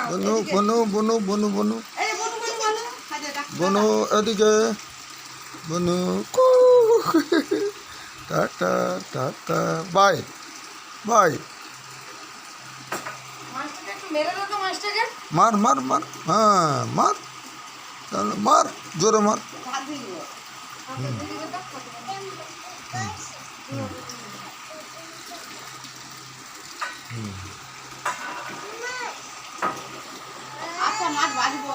বনু বনু বনু বনু বনু বনু এদিকে বনু কু tata tata bye bye মার মার মার হ্যাঁ মার তাহলে মার জোরে মার আচ্ছা মাছ ভাজবো।